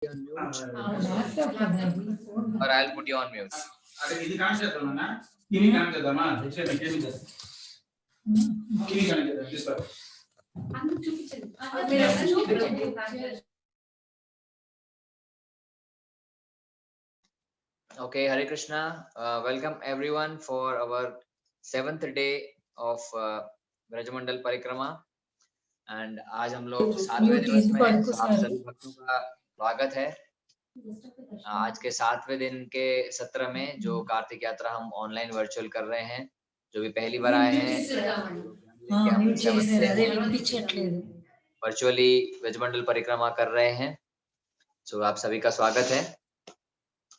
or I'll put you on mute. Okay, Hare Krishna. Welcome everyone for our 7th day of Brajmandal परिक्रमा and आज हम लोग 7वें दिवस में हैं, तो आप सभी भक्तों का स्वागत है। आज के 7वें दिन के सत्र में जो कार्तिक यात्रा हम ऑनलाइन वर्चुअल कर रहे हैं, जो भी पहली बार आए हैं वर्चुअली ब्रजमंडल परिक्रमा कर रहे हैं, सो आप सभी का स्वागत है।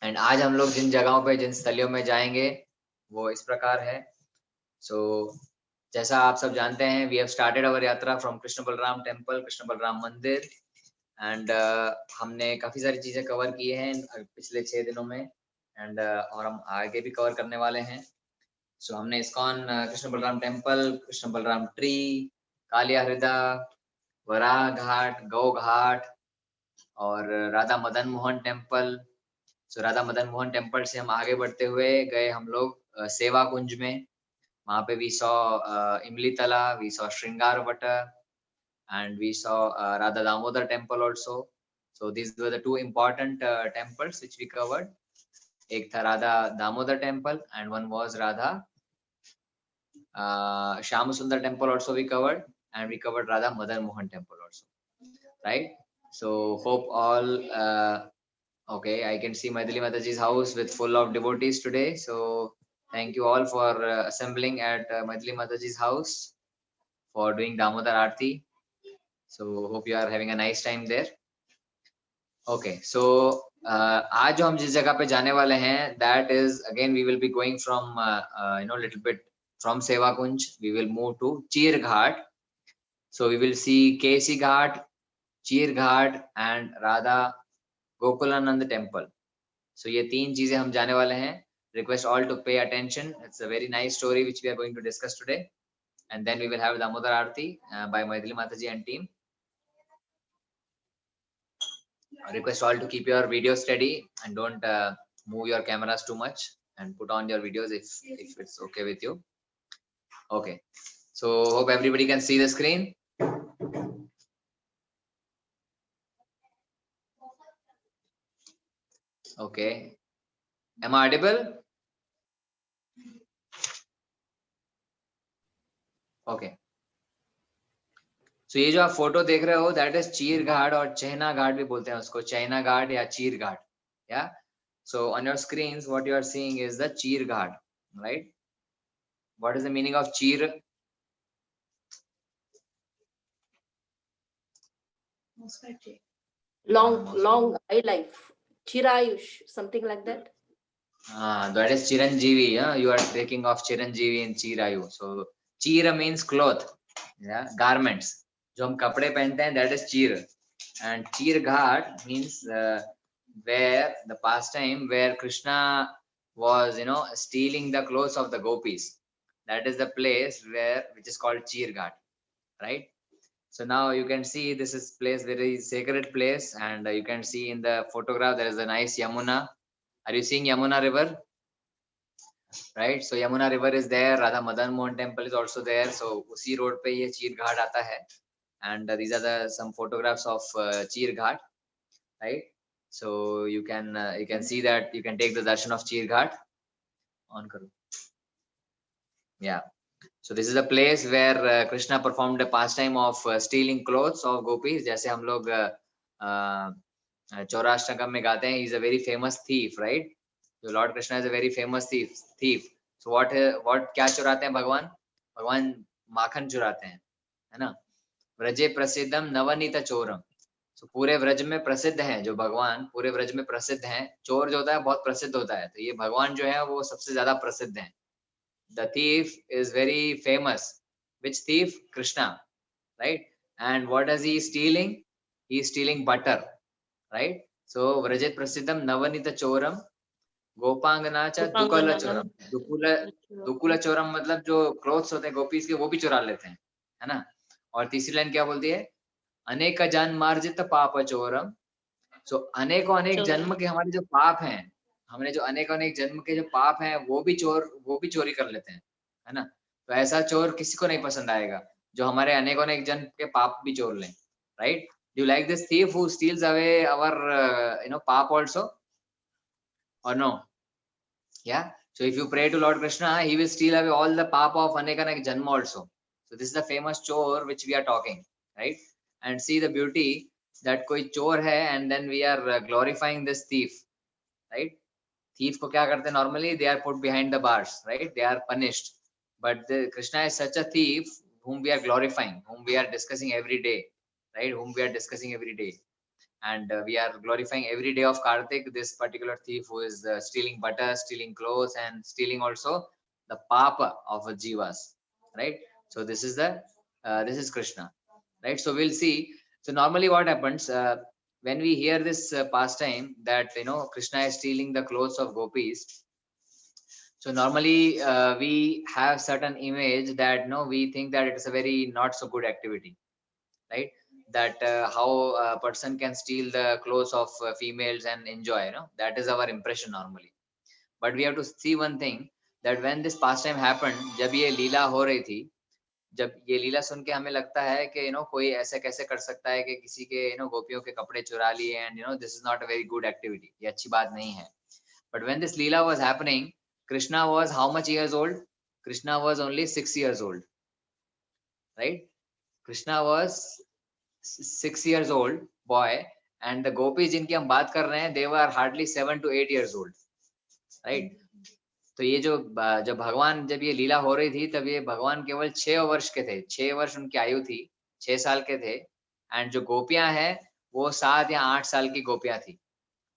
एंड आज हम लोग जिन जगहों पे जिन स्थलियों में जाएंगे वो इस प्रकार है। सो जैसा आप सब जानते हैं, वी हैव स्टार्टेड अवर यात्रा फ्रॉम कृष्ण बलराम टेम्पल, कृष्ण बलराम मंदिर एंड हमने काफी सारी चीजें कवर की हैं पिछले 6 दिनों में एंड और हम आगे भी कवर करने वाले हैं। सो हमने ISKCON Krishna Balaram temple, Krishna Balaram tree, Kaliya Hriday, Varaha Ghat, Gau Ghat और Radha Madan Mohan temple. So Radha Madan Mohan temple से हम आगे बढ़ते हुए गए हम लोग सेवा कुंज में। वहां पे वी सॉ इमली तला, वी सॉ श्रृंगार what and we saw Radha Damodar temple also. So these were the two important temples which we covered. एक था Radha Damodar temple and one was Radha Shyam Sundar temple also we covered, and we covered Radha Madan Mohan temple also, right? So hope all okay, I can see Maithili Mataji's house with full of devotees today. So thank you all for assembling at Maithili Mataji's house for doing Damodar Aarti. So hope you are having a nice time there. Okay, so आज जो हम जिस जगह पे जाने वाले हैं, that is again we will be going from little bit from Seva Kunj. We will move to Cheer Ghat. So we will see KC Ghat, Cheer Ghat and Radha Gokulanand temple. So ये तीन चीजें हम जाने वाले हैं. Request all to pay attention. It's a very nice story which we are going to discuss today, and then we will have Damodar Aarti by Maithili Mataji and team. I request all to keep your videos steady and don't move your cameras too much, and put on your videos if it's okay with you. Okay, so hope everybody can see the screen. Okay, am I audible? Okay, so ये जो आप photo देख रहे हो, that is चीर घाट और चहना घाट भी बोलते हैं उसको, चैना घाट या चीर घाट. Yeah, so on your screens what you are seeing is the चीर घाट, right? What is the meaning of चीर? Long high life, chirayush, something like that. That is Chiranjeevi. Yeah? You are taking of Chiranjeevi in Chirayu. So Chira means cloth, yeah, garments. जो हम कपड़े पहनते हैं, that is Chir. And Chir Ghat means where the pastime where Krishna was, stealing the clothes of the gopis. That is the place which is called Chir Ghat, right? So now you can see this is place, very sacred place, and you can see in the photograph there is a nice Yamuna. Are you seeing Yamuna river? Right, so Yamuna river is there. Radha Madan Mohan temple is also there. So उसी road पे ये चीर घाट आता है, and these are some photographs of चीर घाट, right? So you can see that you can take the darshan of चीर घाट. On करो. Yeah. So this is the place where Krishna performed the pastime of stealing clothes of gopis. जैसे हम लोग चौराष्टकम में गाते हैं, he is a very famous thief, right? So Lord Krishna is a very famous thief. So what क्या चुराते हैं भगवान? भगवान माखन चुराते हैं, है ना? व्रजे प्रसिद्धम नवनीत चोरम. So पूरे व्रज में प्रसिद्ध हैं जो भगवान, पूरे व्रज में प्रसिद्ध हैं. चोर जो होता है बहुत प्रसिद्ध होता है, तो ये भगवान जो है वो सबसे ज्यादा प्रसिद्ध हैं. The thief is very famous. Which thief? Krishna, right? And what is he stealing? He is stealing butter, right? So Vrajet Prasidham Navanita Choram गोपांगना चा दुकुला चोरम. दुकुला चोरम मतलब जो क्लोथ्स होते हैं गोपीज के, वो भी चुरा लेते हैं, है ना? और तीसरी लाइन क्या बोलती है? अनेक जान मार्जित पाप चोरम सो अनेकों अनेक चोर। जन्म के हमारे जो पाप हैं, हमने जो अनेकों अनेक जन्म के जो पाप हैं वो भी चोरी कर लेते हैं, है ना? तो ऐसा चोर किसी को नहीं पसंद आएगा जो हमारे अनेकों अनेक जन्म के पाप भी चोर लें, right? Do you like this thief who steals away our पाप also or no? Yeah. So if you pray to Lord Krishna, he will steal away all the papa of Anekanak Janma also. So this is the famous chore which we are talking, right? And see the beauty that koi chore hai and then we are glorifying this thief, right? Thief ko kya karte normally? They are put behind the bars, right? They are punished. But Krishna is such a thief whom we are glorifying, whom we are discussing every day, right? Whom we are discussing every day, and we are glorifying every day of Kartik this particular thief who is stealing butter, stealing clothes, and stealing also the papa of a jivas, right? So this is Krishna, right? So we'll see. So normally what happens when we hear this pastime that Krishna is stealing the clothes of gopis. So normally we have certain image that we think that it is a very not so good activity, right? That how a person can steal the clothes of females and enjoy, that is our impression normally. But we have to see one thing, that when this pastime happened, जब ये लीला हो रही थी, जब ये लीला सुन के हमें लगता है कि कोई ऐसे कैसे कर सकता है कि किसी के गोपियों के कपड़े चुरा लिए, and this is not a very good activity, ये अच्छी बात नहीं है. But when this leela was happening, Krishna was how much years old? Krishna was only 6 years old, right? Krishna was 6 years old boy, and the gopis जिनकी हम बात कर रहे हैं, they were hardly 7 to 8 years old, right? तो ये जब भगवान जब ये लीला हो रही थी, तब ये भगवान केवल 6 वर्ष के थे, 6 वर्ष उनकी आयु थी, 6 साल के थे. एंड जो गोपियां हैं वो 7 या 8 साल की गोपियां थी,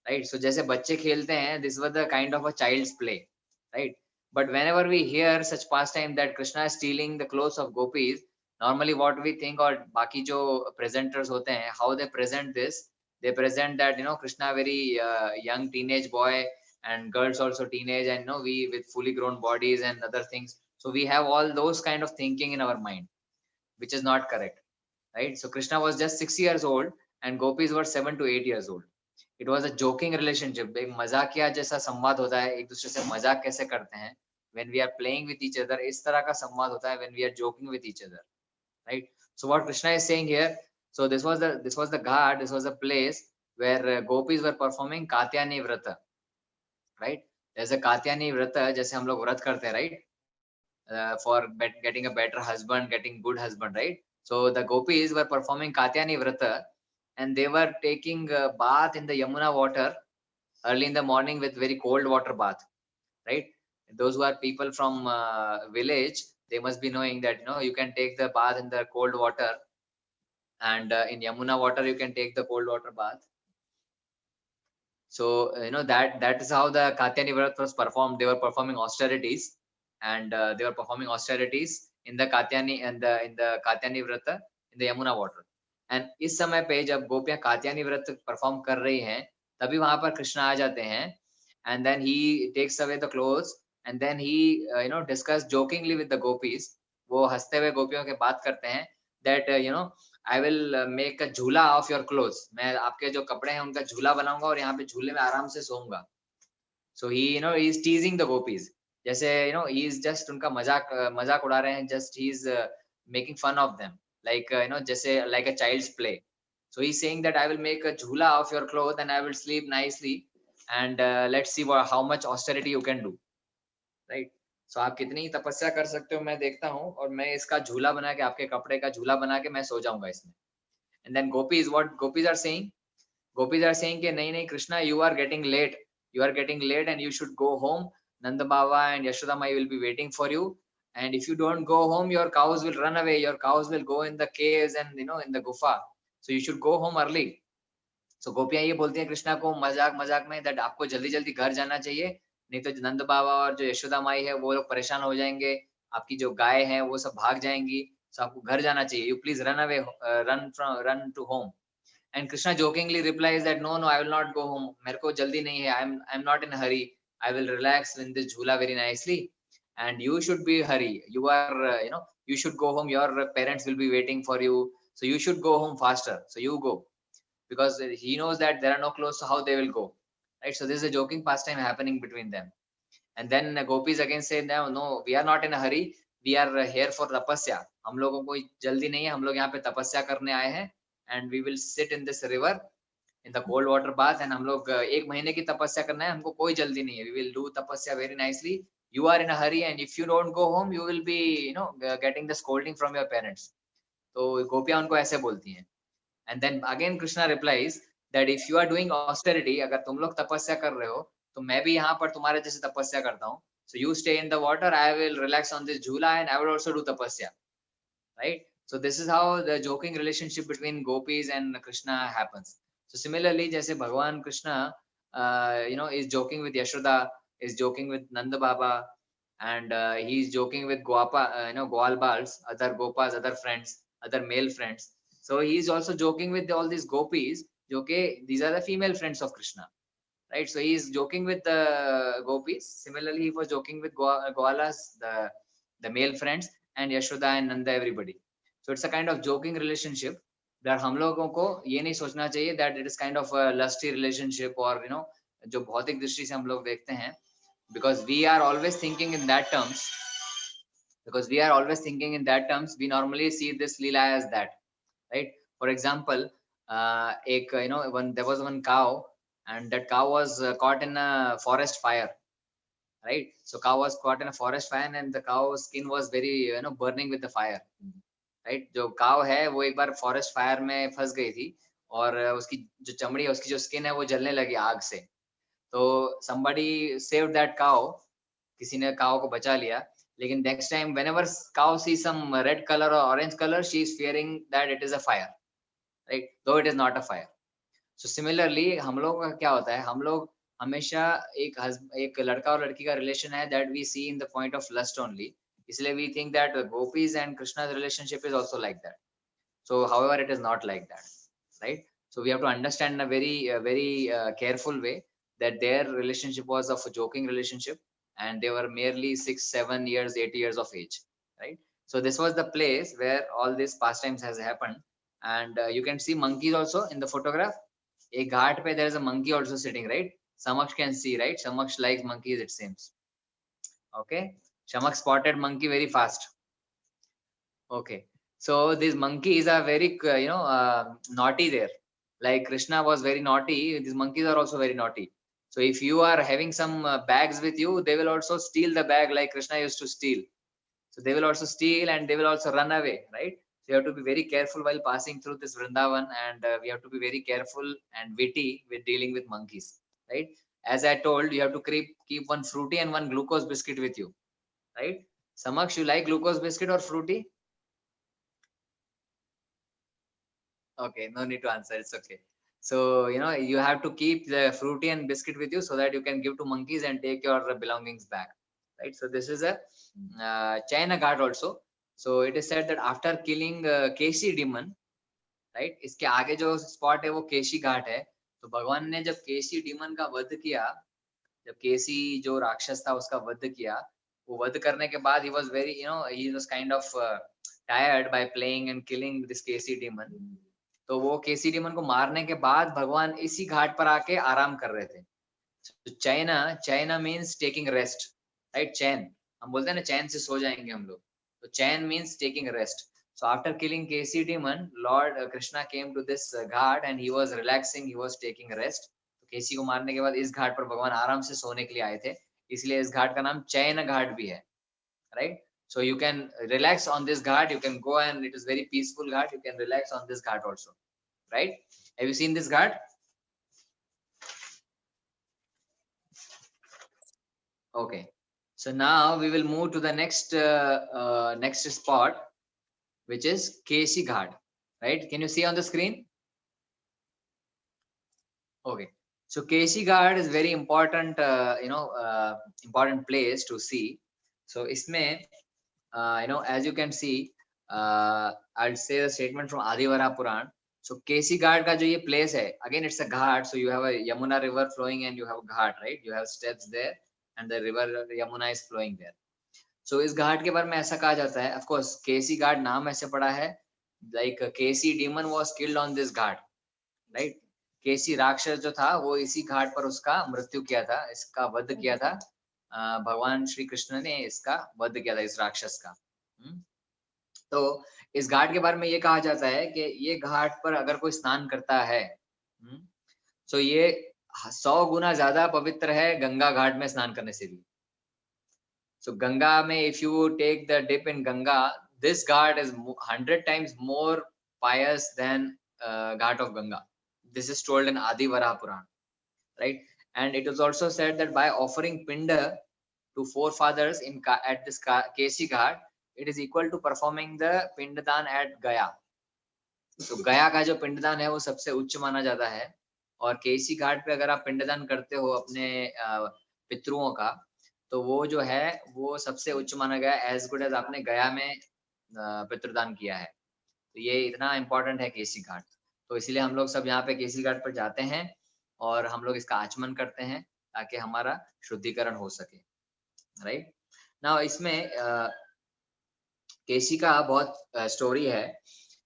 राइट? सो जैसे बच्चे खेलते हैं, this was the kind of a child's play, right? But whenever we hear such pastime that Krishna is stealing the clothes of gopis, normally what we think, और बाकी जो presenters होते हैं, how they present this, they present that Krishna very young teenage boy, and girls also teenage, and we with fully grown bodies and other things. So we have all those kind of thinking in our mind, which is not correct, right? So Krishna was just 6 years old and gopis were 7 to 8 years old. It was a joking relationship, एक मजाकिया जैसा संवाद होता है, एक दूसरे से मजाक कैसे करते हैं when we are playing with each other, इस तरह का संवाद होता है when we are joking with each other, right? So what Krishna is saying here, so this was the ghat, this was a place where gopis were performing Katyani Vrata, right? There's a Katyani Vrata, जैसे हम लोग व्रत करते हैं, right? For getting a better husband, getting good husband, right? So the gopis were performing Katyani Vrata, and they were taking a bath in the Yamuna water early in the morning with very cold water bath, right? Those who are people from village, they must be knowing that you can take the bath in the cold water, and in Yamuna water you can take the cold water bath. So that is how the Katyani Vrat was performed. They were performing austerities, and they were performing austerities in the Katyani and in the Katyani Vrata in the Yamuna water. And इस समय पे जब गोपियां कात्यानी व्रत perform कर रही हैं, तभी वहां पर कृष्ण आ जाते हैं, and then he takes away the clothes, and then he discuss jokingly with the gopis. वो हंसते हुए गोपियों के बात करते हैं that I will make a झूला of your clothes. मैं आपके जो कपड़े हैं उनका झूला बनाऊंगा और यहाँ पे झूले में आराम से सोऊंगा. So he is teasing the gopis. जैसे he is just उनका मजाक उड़ा रहे हैं. Just he is making fun of them, like जैसे like a child's play. So he's saying that I will make a झूला of your clothes and I will sleep nicely, and let's see how much austerity you can do, right? So आप कितनी तपस्या कर सकते हो मैं देखता हूँ, और मैं इसका झूला बना के, आपके कपड़े का झूला बना के मैं सो जाऊंगा इसमें. And then what gopis are saying? Gopis are saying कि नहीं Krishna, you are getting late, and you should go home. Nanda Baba and Yashoda Mai will be waiting for you, and if you don't go home, your cows will run away, your cows will go in the caves and in the gufa, so you should go home early. So गोपियां ये बोलती हैं कृष्णा को मजाक मजाक में, that आपको जल्दी जल्दी घर जाना चाहिए, नहीं तो नंद बाबा और जो यशोदा माई है वो लोग परेशान हो जाएंगे, आपकी जो गाय है वो सब भाग जाएंगी, so आपको घर जाना चाहिए, you please run away, run to home. And Krishna jokingly replies that no, I will not go home. मेरे को जल्दी नहीं है. I'm not in a hurry. I will relax in this झूला very nicely. And you should be hurry. You are you should go home. Your parents will be waiting for you. So you should go home faster. So you go, because he knows that there are no clothes, so how they will go, right? So this is a joking pastime happening between them. And then gopis again say, no, no, we are not in a hurry, we are here for tapasya. हम लोगों को कोई जल्दी नहीं है, हम लोग यहाँ पे तपस्या करने आए हैं, and we will sit in this river in the cold water bath, and हम लोग 1 महीने की तपस्या करना है, हमको कोई जल्दी नहीं है, we will do tapasya very nicely. You are in a hurry, and if you don't go home, you will be, getting the scolding from your parents. तो गोपियां उनको ऐसे बोलती हैं. And then again Krishna replies that if you are doing austerity, अगर तुम लोग तपस्या कर रहे हो, तो मैं भी यहाँ पर तुम्हारे जैसे तपस्या करता हूँ. So you stay in the water, I will relax on this jhula, and I will also do tapasya, right? So this is how the joking relationship between gopis and Krishna happens. So similarly, जैसे भगवान Krishna, is joking with Yashoda, is joking with Nanda Baba, and he is joking with Goal Bals, other Gopas, other friends, other male friends. So he is also joking with all these gopis. Okay, these are the female friends of Krishna, right? So he is joking with the gopis. Similarly, he was joking with Goalas, the male friends, and Yashoda and Nanda, everybody. So it's a kind of joking relationship that हम लोगों को ये नहीं सोचना चाहिए that it is kind of a lusty relationship, or जो भौतिक दृष्टि से हम लोग देखते हैं, because we are always thinking in that terms. We normally see this lila as that, right? For example, there was one cow, and that cow was caught in a forest fire, right? So cow was caught in a forest fire, and the cow's skin was very burning with the fire, right? जो cow है वो एक बार forest fire में फंस गई थी, और उसकी जो चमड़ी है, उसकी जो skin है, वो जलने लगी आग से. तो somebody saved that cow, किसी ने cow को बचा लिया. लेकिन next time whenever cow sees some red color or orange color, she is fearing that it is a fire, right? Though it is not a fire. So similarly, हम लोग का क्या होता है, हम लोग हमेशा एक लड़का और लड़की का रिलेशन है that we see in the point of lust only. इसलिए we think that gopis and Krishna's relationship is also like that. So however, it is not like that, right? So we have to understand in a very careful way that their relationship was of a joking relationship, and they were merely 6, 7 years, 8 years of age, right? So this was the place where all these pastimes has happened. And you can see monkeys also in the photograph. A ghat pe there is a monkey also sitting, right? Samaksh can see, right? Samaksh likes monkeys, it seems. Okay, Samaksh spotted monkey very fast. Okay, so these monkeys are very naughty there. Like Krishna was very naughty, these monkeys are also very naughty. So if you are having some bags with you, they will also steal the bag like Krishna used to steal. So they will also steal, and they will also run away, right? So you have to be very careful while passing through this Vrindavan, and we have to be very careful and witty with dealing with monkeys, right? As I told, you have to keep one fruity and one glucose biscuit with you, right? Samaksh, you like glucose biscuit or fruity? Okay, no need to answer, it's okay. So you have to keep the fruity and biscuit with you so that you can give to monkeys and take your belongings back, right? So this is a China Ghat also. So it is said that after killing Keshi demon, right, इसके आगे जो spot है वो केशी घाट है. तो भगवान ने जब केशी demon का वध किया, जब केशी जो राक्षस था उसका वध किया, वो वध करने के बाद he was very he was kind of tired by playing and killing this Keshi demon. तो वो केसी demon को मारने के बाद भगवान इसी घाट पर आके आराम कर रहे थे. So China means taking rest, right? चैन, हम बोलते हैं ना चैन से सो जाएंगे हम लोग. तो चैन means taking rest. So after killing Kesi demon, Lord Krishna came to this Ghat and he was relaxing, he was taking rest. तो केसी को मारने के बाद इस घाट पर भगवान आराम से सोने के लिए आए थे, इसलिए इस घाट का नाम चैन घाट भी है, right? So you can relax on this ghat, you can go, and it is very peaceful ghat, you can relax on this ghat also, right? Have you seen this ghat? Okay, so now we will move to the next next spot, which is Keshi Ghat, right? Can you see on the screen? Okay, so Keshi Ghat is very important, important place to see. So isme as you can see, I'll say the statement from Adivara Puran. So Kesi Ghat का जो ये place है, again it's a ghat, so you have a Yamuna river flowing and you have a ghat, right? You have steps there and the river Yamuna is flowing there. So इस घाट के बारे में ऐसा कहा जाता है, of course Kesi Ghat नाम ऐसे पड़ा है, like Kesi demon was killed on this ghat, right? केसी राक्षस जो था वो इसी घाट पर उसका मृत्यु किया था, इसका वध किया था। भगवान श्री कृष्ण ने इसका वध किया था इस राक्षस का। तो इस घाट के बारे में ये कहा जाता है कि ये घाट पर अगर कोई स्नान करता है, तो ये 100 गुना ज्यादा पवित्र है गंगा घाट में स्नान करने से भी। So Ganga में if you take the dip in Ganga, this ghat is 100 times more pious than Ghat of Ganga. This is told in Adi Varaha Puran, right? And it is also said that by offering pinda to forefathers at this Kesi Ghat, it is equal to performing the pindadan at Gaya. तो गया का जो पिंडदान है वो सबसे उच्च माना जाता है, और केसी घाट पे अगर आप पिंडदान करते हो अपने पितरुओं का, तो वो जो है वो सबसे उच्च माना गया, एज गुड एज आपने गया में पितृदान किया है। तो ये इतना इम्पोर्टेंट है केसी घाट। तो इसलिए हम लोग सब यहाँ पे केसी घाट पर जाते हैं और हम लोग इसका आचमन करते हैं ताकि हमारा शुद्धिकरण हो सके, राइट ना। इसमें केसी का बहुत स्टोरी है।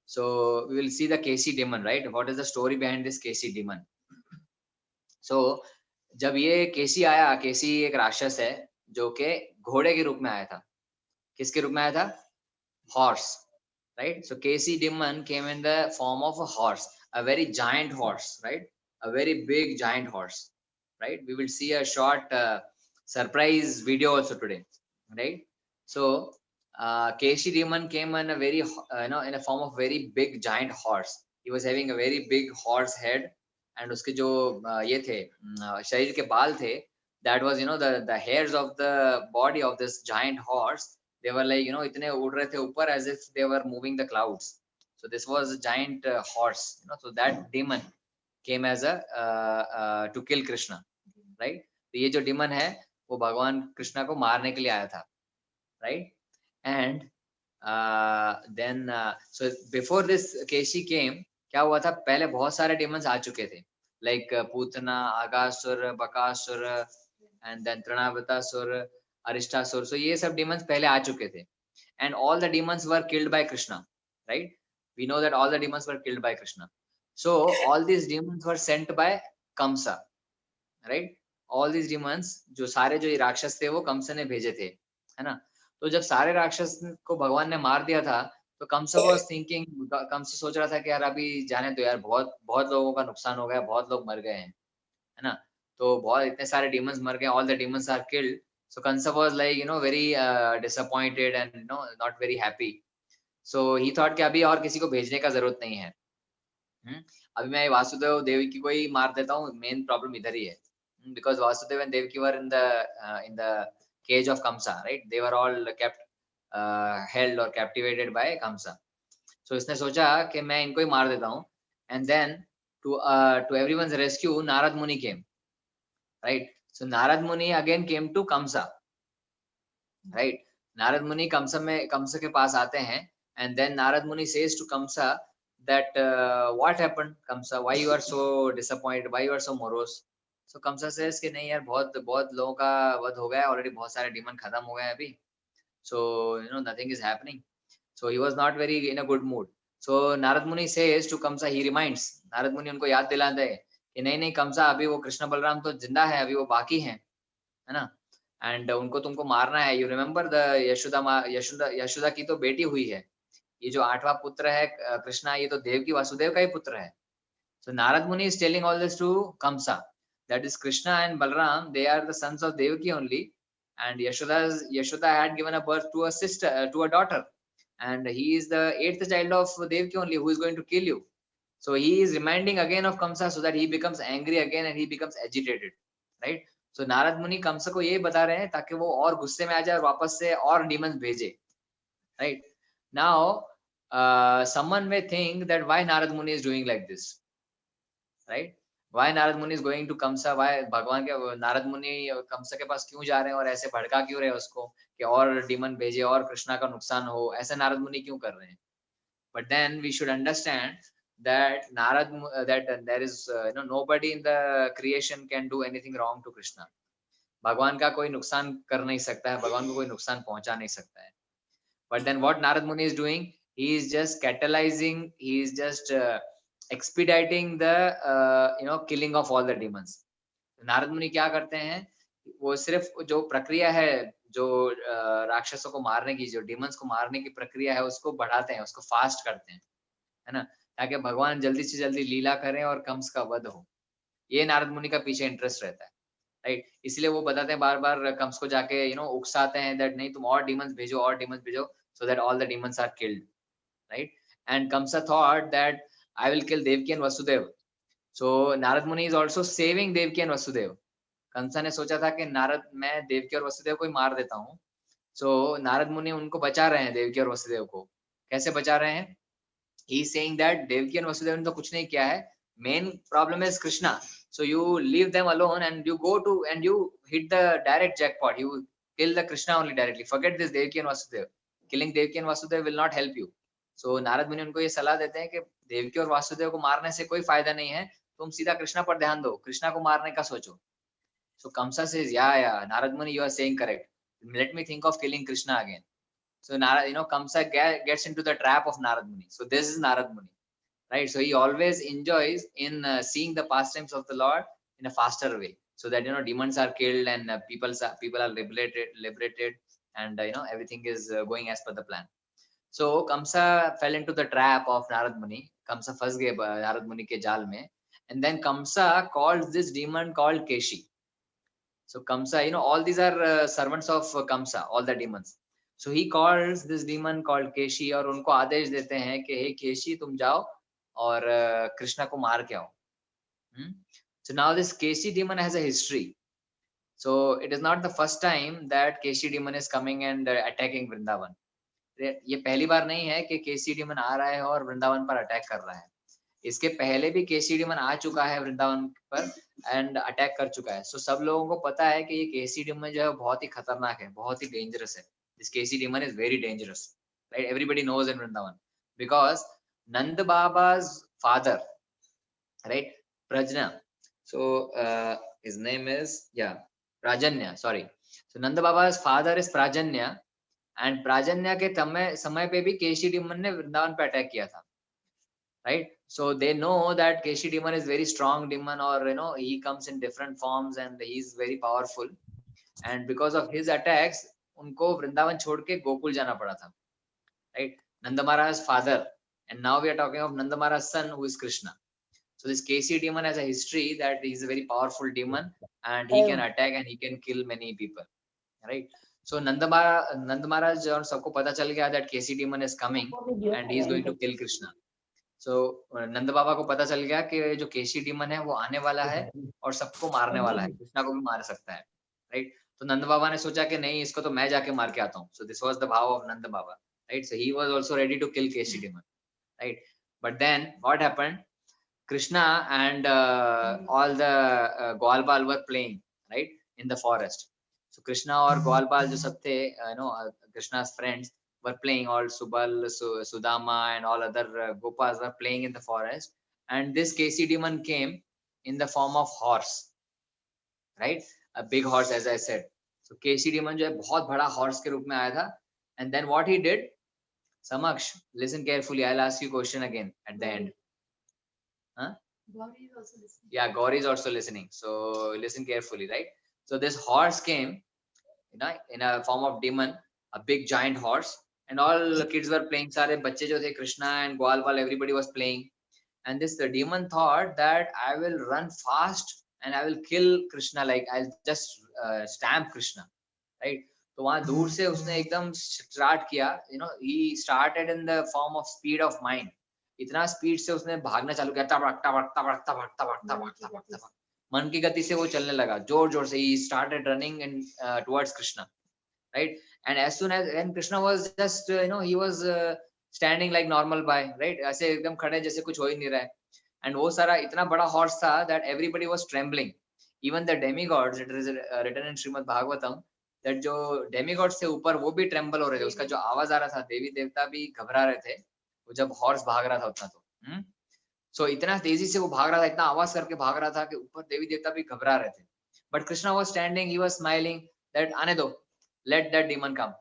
So we will see the KC demon, right? What is the story behind this KC demon? So जब ये केसी आया, केसी एक राक्षस है जो के घोड़े के रूप में आया था। किसके रूप में आया था? Horse, right? So KC demon came in the form of a horse, a very giant horse, right? A very big giant horse, right? We will see a short surprise video also today, right? So KC demon came in a very in a form of very big giant horse. He was having a very big horse head, and उसके जो ये थे शरीर के बाल थे, that was the hairs of the body of this giant horse. They were like इतने उड़ रहे थे ऊपर as if they were moving the clouds. So this was a giant horse, so that demon came as a to kill Krishna, right? तो ये जो demon है वो भगवान कृष्णा को मारने के लिए आया था, right? And then so before this Keshi came, क्या हुआ था? पहले बहुत सारे demons आ चुके थे, like Putana, आगासुर, Bakasur, and then Trinavitasur, Arishtasur. So ये सब demons पहले आ चुके थे, and all the demons were killed by Krishna, right? We know that all the demons were killed by Krishna. So all these demons were sent by Kamsa, right? All these demons जो सारे जो राक्षस थे वो कंस ने भेजे थे, है ना? तो जब सारे राक्षस को भगवान ने मार दिया था, तो कंस वाज थिंकिंग, कंस सोच रहा था कि यार अभी जाने दो यार, बहुत बहुत लोगों का नुकसान हो गया, बहुत लोग मर गए हैं, है ना? तो बहुत इतने सारे demons मर गए, all the demons are killed. So Kansa was like very disappointed and not very happy. So he thought कि अभी और किसी को भेजने का जरूरत नहीं है। अभी मैं वासुदेव देवकी को ही मार देता हूँ, मेन प्रॉब्लम इधर ही है। Because Vasudev and Devaki were in the cage of Kamsa, right? They were all kept held or captivated by Kamsa. So इसने सोचा कि मैं इनको ही मार देता हूँ, and then to everyone's rescue Narad Muni came, right? So Narad Muni again came to Kamsa, right? Narad Muni Kamsa के पास आते हैं, and then Narad Muni says to Kamsa that what happened Kamsa, why you are so disappointed, why you are so morose? So Kamsa says कि नहीं यार, बहुत बहुत लोगों का वध हो गया है already, बहुत सारे demon खत्म हो गए हैं अभी, so nothing is happening. So he was not very in a good mood. So Narad Muni says to Kamsa, he reminds, Narad Muni उनको याद दिलाता है कि नहीं नहीं Kamsa, अभी वो कृष्ण बलराम तो जिंदा है, अभी वो बाकी हैं, है ना? एंड उनको तुमको मारना है। यू रिमेम्बर द यशोदा की तो बेटी हुई है, ये जो 8वां पुत्र है कृष्णा, ये तो देव की वासुदेव का ही पुत्र है। So Narad Muni is telling all this to Kamsa, that is Krishna and Balram, they are the sons of Devaki only, and Yashoda had given a birth to a sister, to a daughter, and he is the 8th child of Devaki only, who is going to kill you. So he is reminding again of Kamsa so that he becomes angry again and he becomes agitated, right? So Narad मुनि कंस को ये बता रहे हैं ताकि वो और गुस्से में आ जाए और वापस से और demons भेजे, right? Now someone may think that why Narad Muni is doing like this, right? Why Narad Muni is going to Kamsa? Why भगवान के नारद मुनि कंस के पास क्यों जा रहे हैं और ऐसे भड़का क्यों रहे हैं उसको कि और डीमन भेजे और कृष्णा का नुकसान हो, ऐसे नारद मुनि क्यों कर रहे हैं? But then we should understand that that there is nobody in the creation can do anything wrong to Krishna. भगवान का कोई नुकसान कर नहीं सकता है, भगवान को कोई नुकसान पहुंचा नहीं सकता है। But then what Narad Muni is doing, he is just catalyzing, he is just expediting the killing of all the demons. Narad मुनि क्या करते हैं, वो सिर्फ जो प्रक्रिया है, जो राक्षसों को मारने की, जो डिमंस को मारने की प्रक्रिया है, उसको बढ़ाते हैं, उसको फास्ट करते हैं, है ना, ताकि भगवान जल्दी से जल्दी लीला करें और कंस का वध हो। ये नारद मुनि का पीछे इंटरेस्ट रहता है, राइट। इसलिए वो बताते हैं बार बार कंस को जाके उकसाते हैं दैट नहीं, तुम और डिमंस भेजो, और डिमंस भेजो, so that all the demons are killed, right? And Kamsa thought that I will kill Devki and Vasudev. So Narad Muni is also saving Devki and Vasudev. कंसा ने सोचा था कि नारद, मैं देवकी और वसुदेव को ही मार देता हूँ। सो नारद मुनि उनको बचा रहे हैं, देवकी और वसुदेव को। कैसे बचा रहे हैं? He is saying that Devaki and Vasudev ने तो कुछ नहीं किया है, main problem is Krishna, so you leave them alone and you go to and you hit the direct jackpot, you kill the Krishna only directly, forget this Devki and Vasudev, killing Devki and Vasudev will not help you. So Narad मुनि उनको ये सलाह देते हैं कि देवकी और वासुदेव को मारने से कोई फायदा नहीं है, तुम सीधा कृष्णा पर ध्यान दो, कृष्णा को मारने का सोचो। So Kamsa says, yeah, Narad Muni, you are saying correct. Let me think of killing Krishna again. So Narad, Kamsa gets into the trap of Narad Muni. So this is Narad Muni, right? So he always enjoys in seeing the pastimes of the Lord in a faster way, so that demons are killed and people are liberated, and everything is going as per the plan. So Kamsa fell into the trap of Narad Muni. Kamsa फंस गए नारद मुनि के जाल में, and then Kamsa called this demon called Keshi. So Kamsa, all these are servants of Kamsa, all the demons. So he calls this demon called Keshi और उनको आदेश देते हैं कि हे केशी, तुम जाओ और कृष्णा को मार के आओ। So now this Keshi demon has a history. So it is not the first time that Keshi demon is coming and attacking Vrindavan. ये पहली बार नहीं है कि केसी डीमन आ रहा है और वृंदावन पर अटैक कर रहा है। इसके पहले भी केसी डीमन आ चुका है वृंदावन पर एंड अटैक कर चुका है। सो सब लोगों को पता है कि ये केसी डीमन जो है बहुत ही खतरनाक है, बहुत ही डेंजरस है। This Keshi demon is very dangerous, right? Everybody knows in Vrindavan because Nand Baba's father, right, Prajna, so his name is Prajanya, sorry. So Nanda Baba's father is Prajanya, and Prajanya के समय पे भी केशी डीमन ने वृंदावन पे अटैक किया था, right? So they know that Keshi demon is very strong demon और he comes in different forms and he is very powerful, and because of his attacks उनको वृंदावन छोड़ के गोकुल जाना पड़ा था, right? Nand Maharaj father, and now we are talking of Nand Maharaj son who is Krishna. So this KC demon has a history that he is a very powerful demon and he can attack and he can kill many people, right? So Nand Maharaj और सबको पता चल गया that KC demon is coming and he is going to kill Krishna. So नंद बाबा को पता चल गया कि जो केसी डीमन है वो आने वाला है और सबको मारने वाला है, कृष्णा को भी मार सकता है, राइट? तो नंद बाबा ने सोचा कि नहीं, इसको तो मैं जाके मार के आता हूँ. So this was the vow of Nand Baba, right? So he was also ready to kill KC demon, right? But then what happened? Krishna and all the Gwalbal were playing, right, in the forest. So Krishna or Gwalbal जो सब थे, Krishna's friends were playing. All Subal, Sudama and all other Gopas were playing in the forest. And this Kesi demon came in the form of horse, right? A big horse, as I said. So Kesi demon जो है बहुत बड़ा horse के रूप में आया था. And then what he did? Samaksh, listen carefully. I'll ask you a question again at the end. Huh? Gauri is also listening. Yeah, Gauri is also listening. So listen carefully, right? So this horse came, in a form of demon, a big giant horse, and all the kids were playing. सारे बच्चे जो थे, Krishna and Gwalbal, everybody was playing. And this the demon thought that I will run fast and I will kill Krishna, like I'll just stamp Krishna, right? तो वहां दूर से उसने एकदम स्टार्ट किया, he started in the form of speed of mind. इतना speed से उसने भागना चालू किया, तबड़क तबड़क तबड़क तबड़क तबड़क तबड़क तबड़क तबड़क, मन की गति से वो चलने लगा, जोर जोर से. he started running in towards Krishna, right? And as soon as when Krishna was just he was standing like normal by, right? ऐसे एकदम खड़े जैसे कुछ हो ही नहीं रहा है. And वो सारा इतना बड़ा हॉर्स था that everybody was trembling, even the demigods. It is written in Srimad Bhagavatam that जो demigods थे ऊपर वो भी ट्रेम्बल हो रहे थे. उसका जो आवाज आ रहा था, देवी देवता भी घबरा रहे थे वो जब हॉर्स भाग रहा था उतना. तो सो इतना तेजी से वो भाग रहा था, इतना आवाज करके भाग रहा था कि ऊपर देवी देवता भी घबरा रहे थे. But Krishna was standing, he was smiling that आने दो, let that demon come.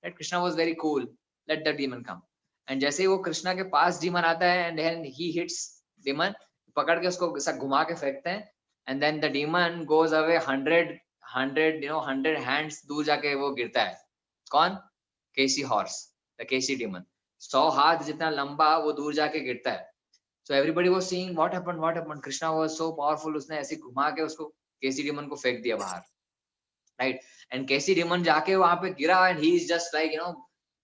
That Krishna was very cool, let that demon come. And जैसे ही वो कृष्णा के पास डीमन आता है एंड ही हिट्स demon, पकड़ के उसको ऐसा घुमा के फेंकते हैं, and then the demon goes away 100 hands दूर जाके वो गिरता है. कौन? केसी हॉर्स, द केसी demon. 100 हाथ जितना लंबा वो दूर जाके गिरता है. So everybody was seeing what happened. Krishna was so powerful, उसने ऐसे घुमा के उसको केसी demon को फेंक दिया बाहर, right? And केसी demon जाके वहां पे गिरा, and he is just like,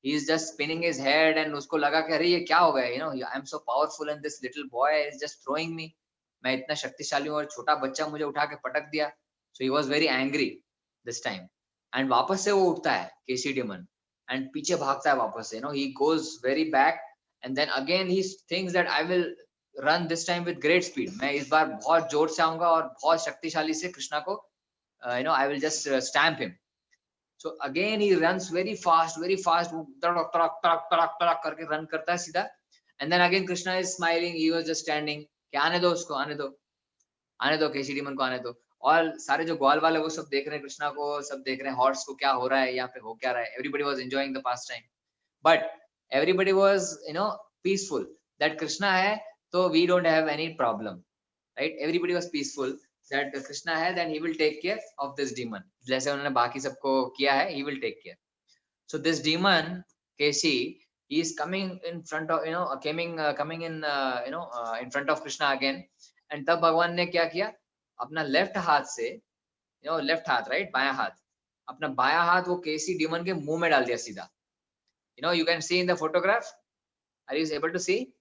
he is just spinning his head, and उसको लगा कि अरे ये क्या हो गया, I am so powerful and this little boy is just throwing me. मैं इतना शक्तिशाली हूँ और छोटा बच्चा मुझे उठा के पटक दिया. So he was very angry this time. And वापस से वो उठता है केसी demon and पीछे भागता है वापस से, he goes very back, and then again he thinks that I will run this time with great speed. मैं इस बार बहुत जोर से आऊंगा और बहुत शक्तिशाली से कृष्णा को I will just stamp him. So again he runs very fast, वो तड़क तड़क तड़क तड़क तड़क करके रन करता है सीधा. And then again Krishna is smiling, he was just standing, कि आने दो उसको, आने दो केसी demon को आने दो. और सारे जो ग्वाल वाले वो सब देख रहे हैं कृष्णा को, सब देख रहे हैं हॉर्स को क्या हो रहा है, यहाँ पे हो क्या रहा है. Everybody was enjoying the pastime, but everybody was peaceful that Krishna है तो we don't have any problem, right? Everybody was peaceful that Krishna है, then he will take care of this demon. जैसे उन्होंने बाकी सबको किया है, he will take care. So this demon Keshi, he is coming in front of coming in in front of Krishna again. And तब भगवान ने क्या किया, अपना लेफ्ट हाथ से लेफ्ट हाथ, राइट, बायां हाथ, अपना बायां हाथ वो केसी demon के मुंह में डाल दिया सीधा. You can see in the photograph. Are you able to see?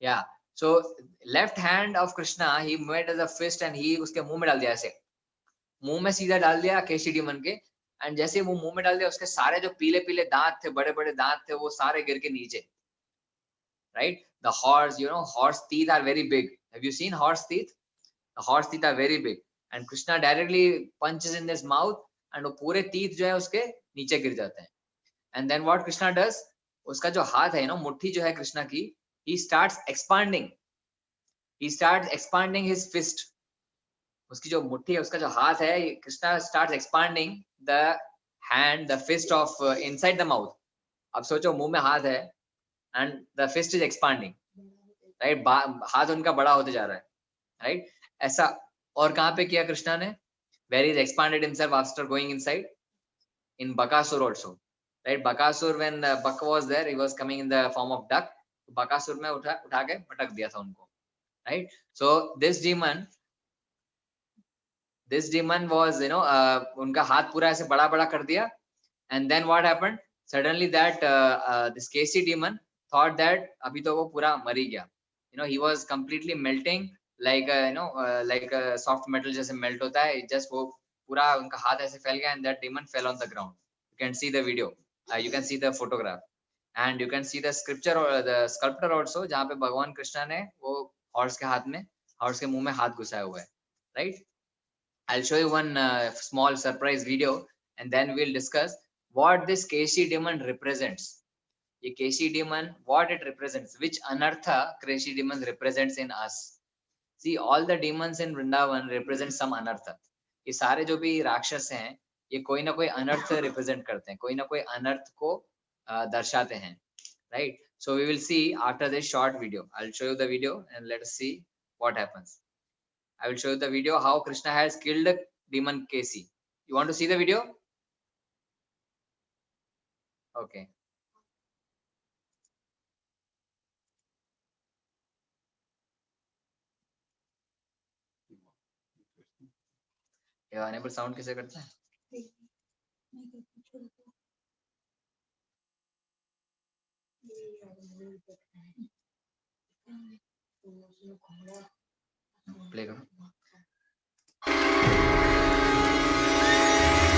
Yeah. So left hand of Krishna he made as a fist and he उसके मुंह में डाल दिया, ऐसे मुंह में सीधा डाल दिया केसी demon के. एंड जैसे वो मुंह में डाल दिया, उसके सारे जो पीले पीले दांत थे, बड़े बड़े दांत थे, वो सारे गिर के नीचे, right. The horse, horse teeth are very big. Have you seen horse teeth? The horse teeth are very big. And Krishna directly punches in his mouth and वो पूरे teeth जो है उसके नीचे गिर जाते हैं. And then what Krishna does, उसका जो हाथ है, मुट्ठी जो है कृष्णा की, he starts expanding his fist. उसकी जो मुट्ठी है, उसका जो हाथ है, Krishna starts expanding the fist of inside the mouth. अब सोचो मुंह में हाथ है and the fist is expanding, right? हाथ उनका बड़ा होते जा रहा है, right? ऐसा. और कहाँ पे किया कृष्णा ने? Where he expanded himself after going inside? In Bakasur also, right? Bakasur, when Baka was there, he was coming in the form of duck. Bakasur में उठा के पटक दिया था उनको, right? So this demon was उनका हाथ पूरा ऐसे बड़ा बड़ा कर दिया. And then what happened? Suddenly that this KC demon thought that अभी तो वो पूरा मर ही गया. He was completely melting like like a soft metal जैसे melt होता है. Just वो पूरा उनका हाथ ऐसे फैल गया and that demon fell on the ground. You can see the video, you can see the photograph, and you can see the scripture or the sculpture also, जहाँ पे भगवान कृष्णा ने वो हॉर्स के हाथ में, हॉर्स के मुंह में हाथ घुसाया हुआ है, right? I'll show you one small surprise video, and then we'll discuss what this Keshi demon represents. ये Keshi demon, what it represents, which anartha Keshi demon represents in us. See, all the demons in Vrindavan represent some anartha. ये सारे जो भी राक्षस हैं, ये कोई ना कोई अनर्थ represent करते हैं, कोई ना कोई अनर्थ को दर्शाते हैं, right? So we will see after this short video. I'll show you the video and let us see what happens. I will show you the video how Krishna has killed demon Keshi. You want to see the video? Okay. ये enable sound कैसे करते हैं? Play करो.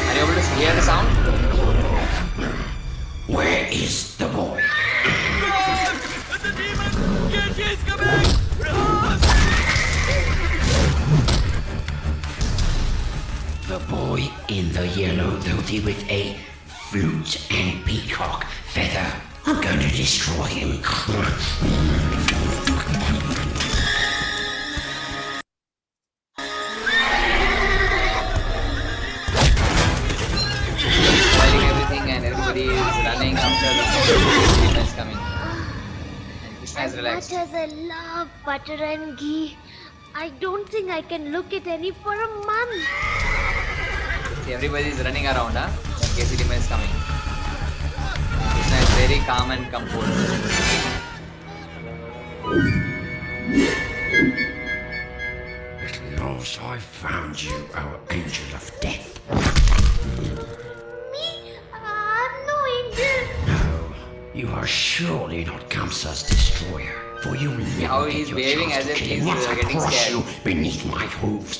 Are you able to hear the sound? Where is the boy? The demon! Keshi's coming! The boy in the yellow dhoti with a flute and peacock feather. I'm going to destroy him. Spoiling everything and everybody is running after the demon is coming. And Krishna is as relaxed. Much as I love butter and ghee, I don't think I can look at any for a month. See, everybody is running around, huh? When Casey Demon is coming. Krishna is very calm and composed. At last I found you, oh angel of death. Me? I'm no angel. No, you are surely not Kamsa's destroyer, for you never How get he's your behaving chance as to if kill he's, him once I getting crush scared. you beneath my hooves.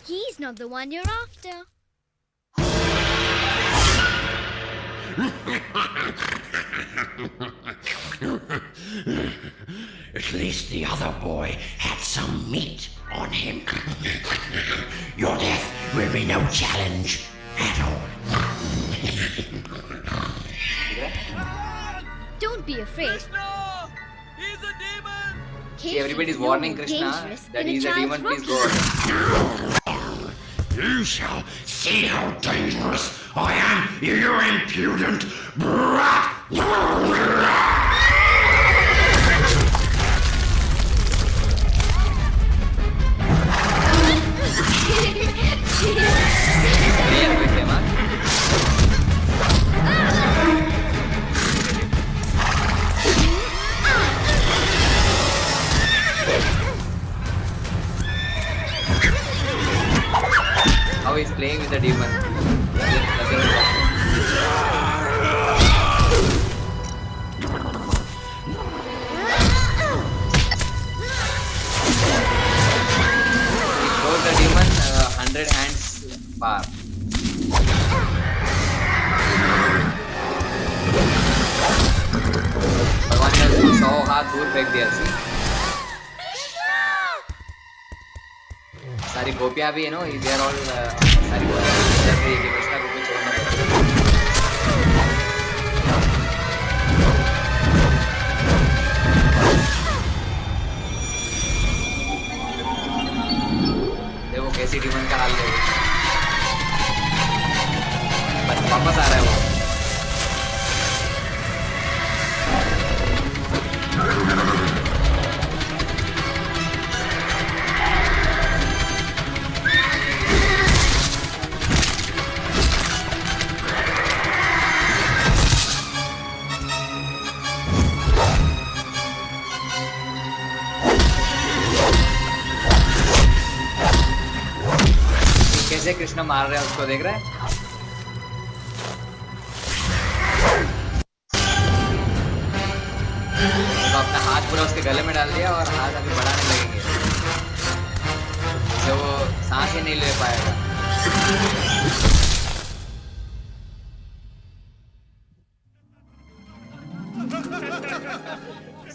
He's not the one you're after. At least the other boy had some meat on him. Your death will be no challenge at all. Don't be afraid. Krishna! He's a demon! See, everybody is warning Krishna that he's a demon, please go away. You shall see how dangerous I am, you impudent brat! Clear with him, huh? How he's playing with the demon. Nothing is happening. He throws the demon 100 hands far. भगवान ने उसको 100 हाथ दूर फेंक दिया सी. सारी गोपियां भी है नो, दे आर ऑल सारी गोपियां जैसे ये कृष्णा को भी छोड़ना पड़ता. देखो कैसी डिमन का हाल देखो, बस वापस आ रहा है वो. कैसे कृष्ण मार रहे हैं उसको, देख रहा है. तो अपना हाथ पूरा उसके गले में डाल दिया और हाथ अभी बढ़ाने लगेंगे, तो वो सांस ही नहीं ले पाएगा.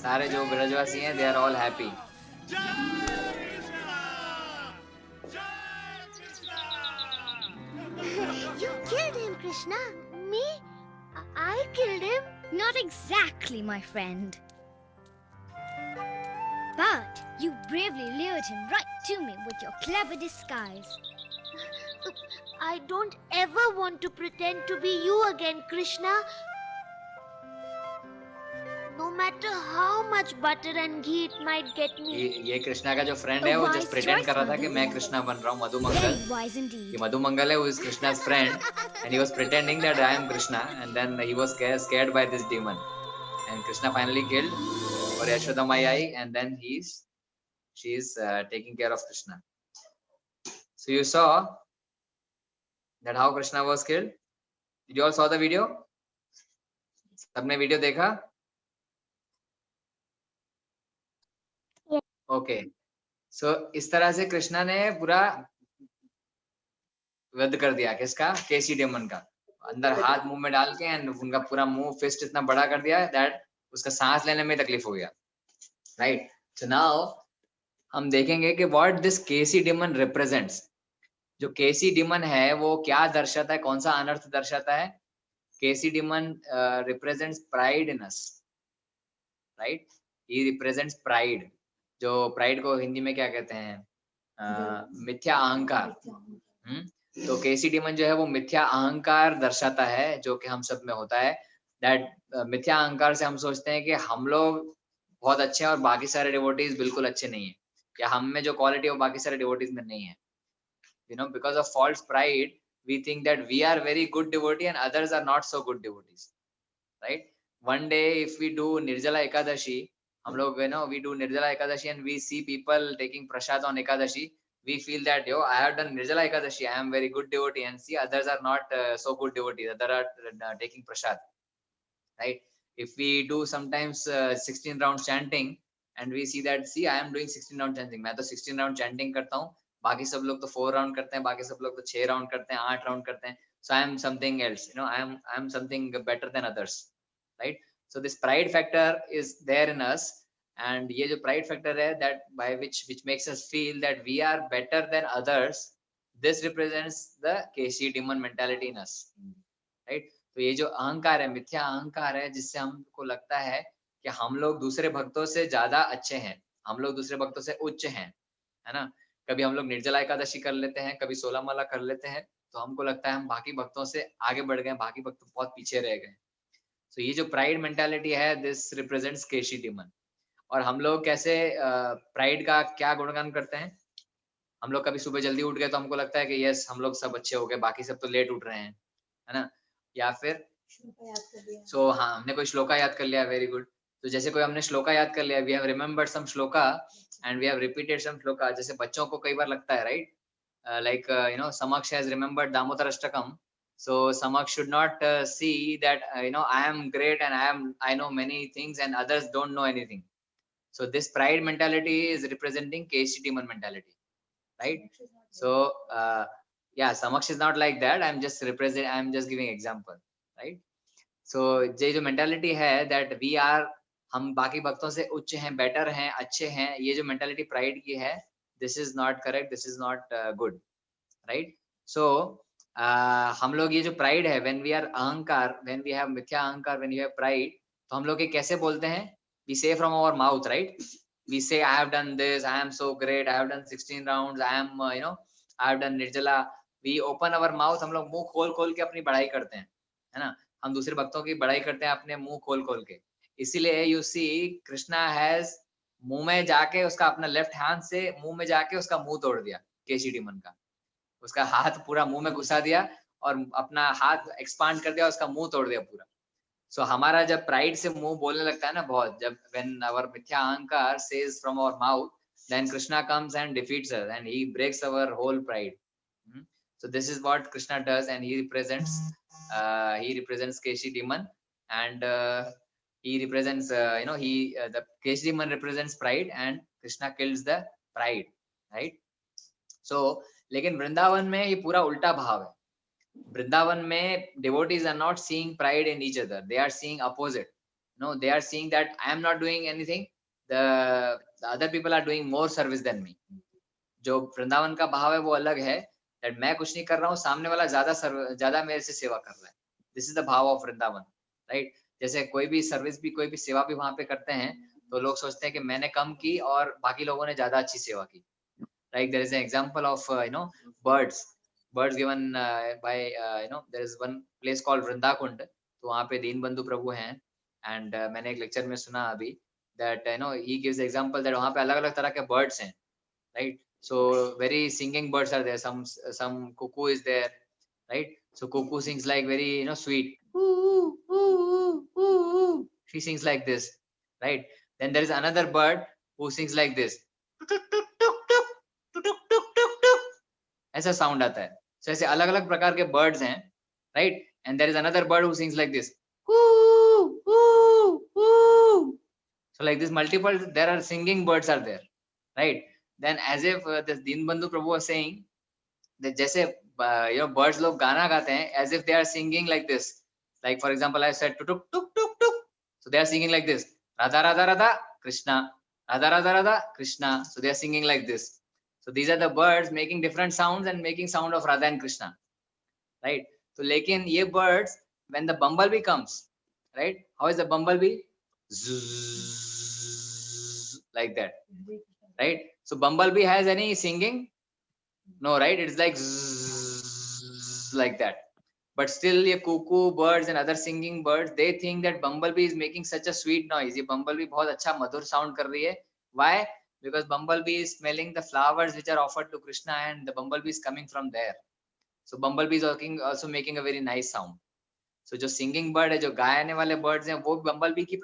सारे जो ब्रजवासी हैं, they are all happy. You killed him, Krishna. Me? I killed him? Not exactly, my friend. But you bravely lured him right to me with your clever disguise. I don't ever want to pretend to be you again, Krishna. No matter how much butter and ghee it might get me. ये कृष्णा का जो friend है वो just pretend कर रहा था कि मैं कृष्णा बन रहा हूँ, मधुमंगल. Very wise indeed. ये मधुमंगल है, who is Krishna's friend, and he was pretending that I am Krishna, and then he was scared by this demon, and Krishna finally killed. और यशोदा माई आई, and then she is taking care of Krishna. So you saw that how Krishna was killed. Did you all saw the video? सबने video देखा? Okay, सो इस तरह से कृष्णा ने पूरा वध कर दिया किसका, केसी डेमन का. अंदर हाथ मुंह में डाल के एंड उनका पूरा मुंह फिस्ट इतना बड़ा कर दिया दैट उसका सांस लेने में तकलीफ हो गया. राइट, सो नाउ हम देखेंगे कि what this Keshi demon represents. जो केसी डेमन है वो क्या दर्शाता है, कौन सा अनर्थ दर्शाता है. Keshi demon represents pride in us. Right, he represents pride. जो प्राइड को हिंदी में क्या कहते हैं, मिथ्या अहंकार. तो केसी डीमन जो है वो मिथ्या अहंकार दर्शाता है, जो कि हम सब में होता है। दैट मिथ्या अहंकार से हम सोचते हैं कि हम लोग बहुत अच्छे हैं और बाकी सारे डिवोटीज बिल्कुल अच्छे नहीं है, या हम में जो क्वालिटी है वो बाकी सारे डिवोटीज में नहीं है। Because of false pride, we think that we are very good devotee and others are not so good devotees, right? One day if we do Nirjala Ekadashi, हम लोग we do Nirjala Ekadashi and we see people taking prasad on Ekadashi, we feel that I have done Nirjala Ekadashi, I am very good devotee, and see others are not so good devotees, others are taking prasad, right? If we do sometimes 16 round chanting and we see that, see I am doing 16 round chanting, मैं तो 16 round chanting करता हूँ, बाकी सब लोग तो 4 round करते हैं, बाकी सब लोग तो 6 राउंड करते हैं, 8 राउंड करते हैं, so I am something else, I am something better than others, right? So this pride factor is there in us, and ये जो pride factor है, that by which makes us feel that we are better than others, this represents the KC demon mentality in us, right? तो ये जो अहंकार है, मिथ्या अहंकार है, जिससे हमको लगता है कि हम लोग दूसरे भक्तों से ज्यादा अच्छे हैं, हम लोग दूसरे भक्तों से उच्च हैं, है ना? कभी हम लोग निर्जला एकादशी कर लेते हैं, कभी 16 माला कर लेते हैं, तो हमको लगता है हम बाकी भक्तों से आगे बढ़ गए, बाकी भक्त बहुत पीछे रह गए। तो ये जो प्राइड मेंटालिटी है, दिस रिप्रेजेंट्स केशी डिमन। और हम लोग कैसे प्राइड का क्या गुणगान करते हैं? हम लोग कभी सुबह जल्दी उठ गए तो हमको लगता है कि यस हम लोग सब अच्छे हो गए, बाकी सब तो लेट उठ रहे हैं, है ना? या फिर हाँ, हमने कोई श्लोका याद कर लिया, वेरी गुड। तो जैसे कोई हमने श्लोका याद कर लिया, we have remembered some shloka and we have repeated some shloka. जैसे बच्चों को कई बार लगता है, right, like Samaksh has remembered Damodar Ashtakam, so Samaksh should not see that I am great and I know many things and others don't know anything. So this pride mentality is representing KC demon mentality, right? So yeah, Samaksh is not like that, I'm just giving example, right? So ये जो mentality है that we are, हम बाकी भक्तों से उच्च हैं, better हैं, अच्छे हैं, ये जो mentality pride की है, this is not correct, this is not good, right? So हम लोग ये जो pride है, when we are अहंकार, when we have मिथ्या अहंकार, when we have pride, तो हम लोग ये कैसे बोलते हैं? We say from our mouth, right? We say I have done this, I am so great, I have done 16 rounds, I am I have done Nirjala. We open our mouth, हम लोग मुंह खोल खोल के अपनी बड़ाई करते हैं, है ना? हम दूसरे भक्तों की बड़ाई करते हैं अपने मुंह खोल खोल के। इसीलिए यू सी कृष्णा हैज मुंह में जाके उसका अपना लेफ्ट हैंड से मुंह में जाके उसका मुंह तोड़ दिया केसी डीमन का, उसका हाथ पूरा मुंह में घुसा दिया और अपना हाथ एक्सपांड कर दिया, उसका मुंह तोड़ दिया पूरा। सो हमारा जब प्राइड से मुंह बोलने लगता है ना बहुत, जब व्हेन आवर मिथ्या अहंकार says from our mouth, then Krishna comes and defeats us and he breaks our whole pride. So this is what Krishna does, and he represents Keshi demon, and he represents the Keshi demon represents pride and Krishna kills the pride, right? So लेकिन वृंदावन में ये पूरा उल्टा भाव है। वृंदावन में devotees are not seeing pride in each other, they are seeing opposite. No, they are seeing that I am not doing anything, the other people are doing more service than me. जो वृंदावन का भाव है वो अलग है, that मैं कुछ नहीं कर रहा हूँ, सामने वाला ज्यादा मेरे से सेवा कर रहा है। This is the भाव of वृंदावन, right? जैसे कोई भी सर्विस भी, कोई भी सेवा भी वहां पे करते हैं तो लोग सोचते हैं कि मैंने कम की और बाकी लोगों ने ज्यादा अच्छी सेवा की। Like there is an example of birds given by there is one place called Vrindakund, तो वहाँ पे दीनबंधु प्रभु हैं, and मैंने एक लेक्चर में सुना अभी that he gives the example that वहाँ पे अलग अलग तरह के birds हैं, right? So very singing birds are there, some cuckoo is there, right? So cuckoo sings like very sweet, ooh, ooh, ooh, ooh. She sings like this, right? Then there is another bird who sings like this, ऐसा sound आता है। So ऐसे अलग अलग प्रकार के birds हैं, right? And there is another bird who sings like this, ooh, ooh, ooh. So like this multiple, there are singing birds are there, right? Then as if this Deenbandhu Prabhu was saying that जैसे birds लोग गाना गाते हैं, as if they are singing like this. Like for example, I said tuk tuk tuk tuk, so they are singing like this, Radha Radha Radha Krishna, Radha Radha Radha Krishna. So they are singing like this. So these are the birds making different sounds and making sound of Radha and Krishna, right? So लेकिन ये birds, when the bumblebee comes, right? How is the bumblebee? Zzz, like that, right? So bumblebee has any singing? No, right? It's like zzz, like that. But still ये cuckoo birds and other singing birds, they think that bumblebee is making such a sweet noise. ये bumblebee बहुत अच्छा मधुर sound कर रही है. Why? Because bumblebee is smelling the flowers which are offered to Krishna, and the bumblebee is coming from there. So bumblebee is also making a very nice sound. So जो singing bird है, जो गाने वाले birds हैं, वो bumblebee की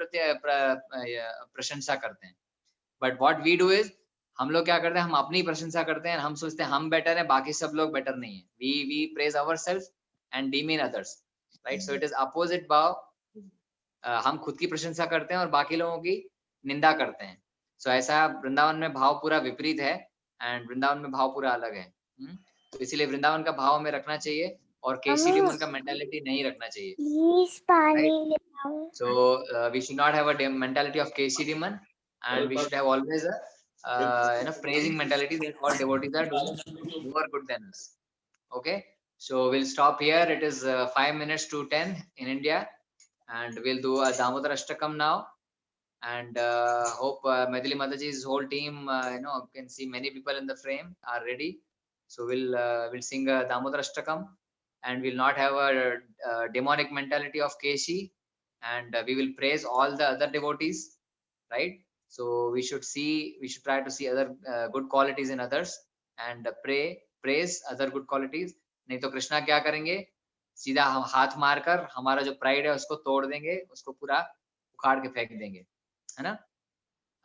प्रशंसा करते हैं. But what we do is, हम लोग क्या करते हैं, हम अपनी प्रशंसा करते हैं. हम सोचते हैं हम better हैं, बाकी सब लोग better नहीं हैं. We praise ourselves and demean others, right? So it is opposite भाव. हम खुद की प्रशंसा करते हैं और बाकी लोगों की निंदा करते हैं. So ऐसा वृंदावन में भाव पूरा विपरीत है, and वृंदावन में भाव पूरा अलग है. तो इसीलिए वृंदावन का भाव हमें रखना चाहिए और केसी डिमन का मेंटालिटी नहीं रखना चाहिए. Right? So we should not have a mentality of KC demon, and we should have always a praising mentality that all devotees are doing more good than us. Okay, so we'll stop here. It is 5 minutes to 10 in India, and we'll do a Damodar Ashtakam now. And hope Maithili Mataji's whole team, can see many people in the frame are ready. So we'll sing a Damodar Ashtakam, and we'll not have a demonic mentality of Keshi, and we will praise all the other devotees, right? So we should try to see other good qualities in others, and praise other good qualities. नहीं तो कृष्णा क्या करेंगे, सीधा हम हाथ मारकर हमारा जो प्राइड है उसको तोड़ देंगे, उसको पूरा उखाड़ के फेंक देंगे, है ना?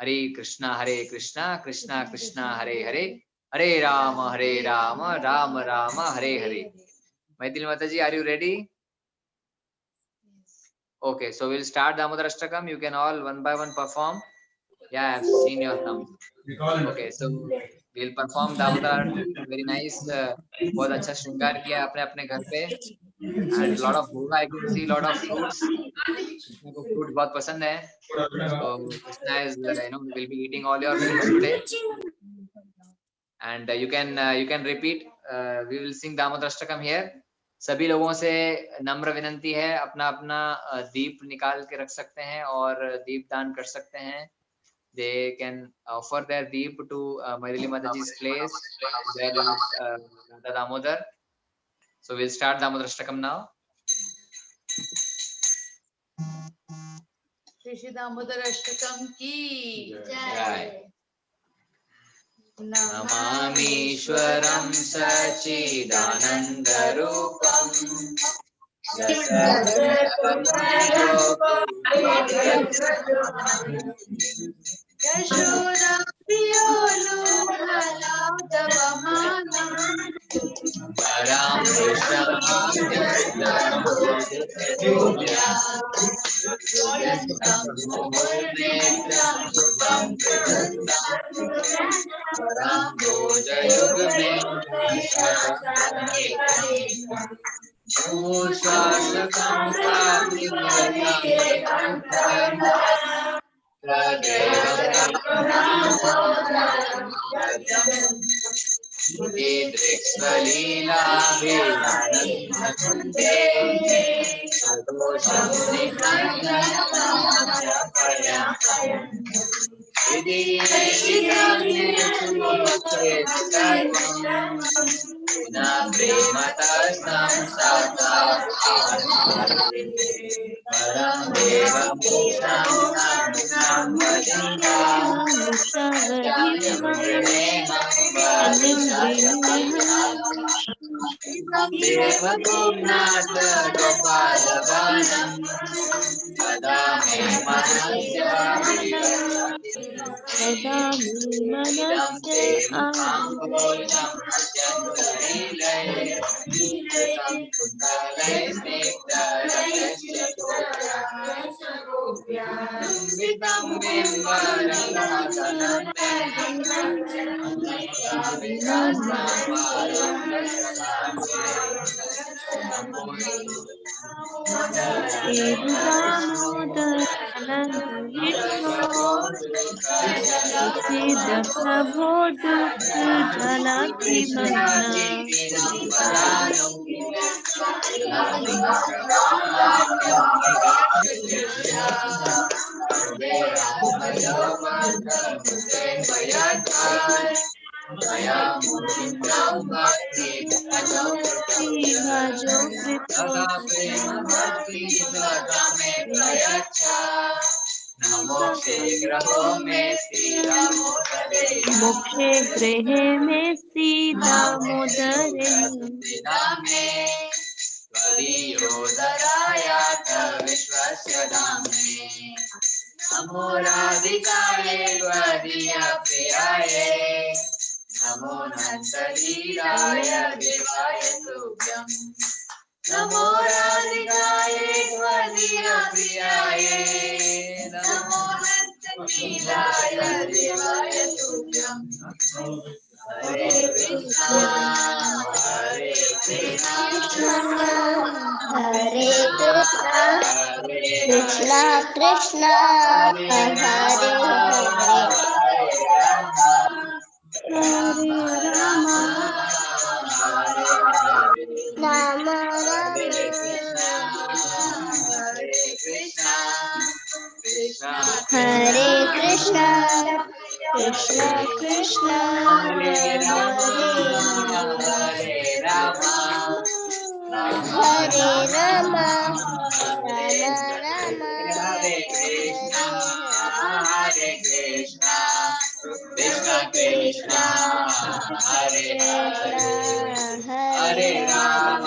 हरे कृष्णा कृष्णा कृष्णा हरे हरे, हरे Ram Ram Ram Hare Hare. Maithili Mataji, are you ready? Okay, so we'll start Damodar Ashtakam. You can all one by one perform. Yeah, I've seen your thumbs. Okay, so we'll perform Damodar. Very nice. बहुत अच्छा श्रृंगार किया अपने अपने घर पे. And lot of bhoga, I can see lot of fruits. Krishna को fruits बहुत पसंद है. So Krishna is, will be eating all your fruits today. And you can repeat. We will sing Damodar Ashtakam here. सभी लोगों से नम्र विनंती है, अपना अपना दीप निकाल के रख सकते हैं और दीप दान कर सकते हैं. They can offer their deep to Maithili Mataji's place, where Radha Damodar. So we'll start Damodar Ashtakam now. Shri Damodar Ashtakam ki Jai. नमामीश्वरं सच्चिदानन्दरूपं दयामुद्रितं भक्ति भजो तदा प्रेम भक्ति सदा मे प्रयच्छ नमो शीघ्रो मे श्रीरामोदरे मोक्षे गृहे में श्री दामोदरे मे त्वदीयोदरायात विश्वस्य धाम्ने नमो राधिकाये त्वदीय प्रियाय नमो नन्दलीलाय देवाय तुभ्यं नमो राधिकाये त्वदीय प्रियाय नमो नन्दलीलाय देवाय तुभ्यं हरे कृष्णा हरे कृष्णा हरे कृष्णा कृष्णा कृष्णा हरे हरे हरे राम राम राम हरे कृष्णा कृष्णा कृष्णा हरे हरे हरे राम राम हरे कृष्णा हरे कृष्णा कृष्णा कृष्णा हरे हरे हरे राम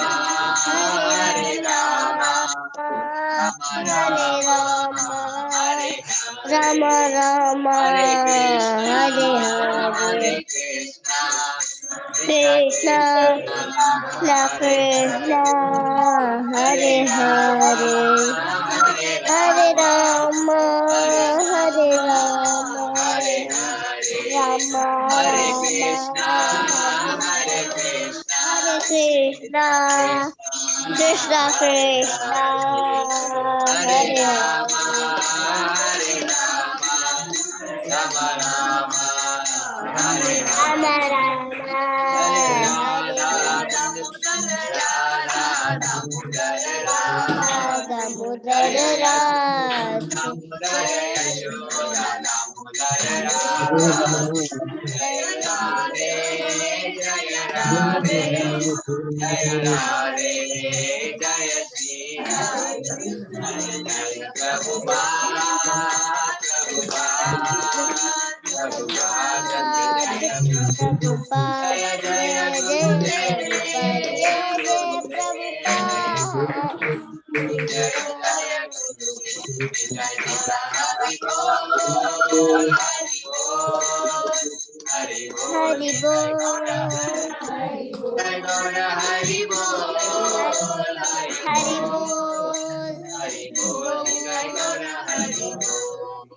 हरे राम हरे राम हरे राम राम हरे हरे हरे हरे कृष्णा कृष्णा कृष्णा हरे हरे हरे राम हरे राम हरे राम कृष्णा हरे हरे कृष्णा कृष्णा कृष्णा हरे हरे राम हरे हरे राम राम राम हरे राम राम हरे हरे दामोदर राज दामोदर यशोदा दामोदर जय राधे जय राधे जय राधे जय श्री राधे जय प्रभुपाद प्रभुपाद प्रभुपाद जय जय जय गुरुदेव प्रभुपाद जय जय गुरुदेव जय हरि बोल हरि बोल हरि बोल जय गौर हरि बोल हरि बोल हरि बोल जय गौर हरि बोल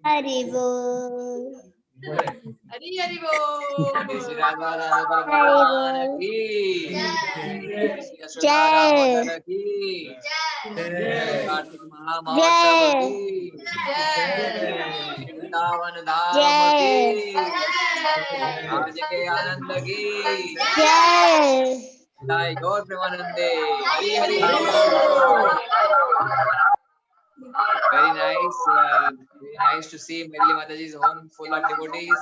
हरि बोल हरि हरि बोल श्री राधा दामोदर हरि भगवान बोल की श्री यशोदा जय दामोदर की कार्तिक महामहोत्सव जय की जय वृंदावन धाम की आज के आनंद की जय जय गौर प्रेमानंदे हरि हरि बोल very nice to see Maithili माता जी home full of devotees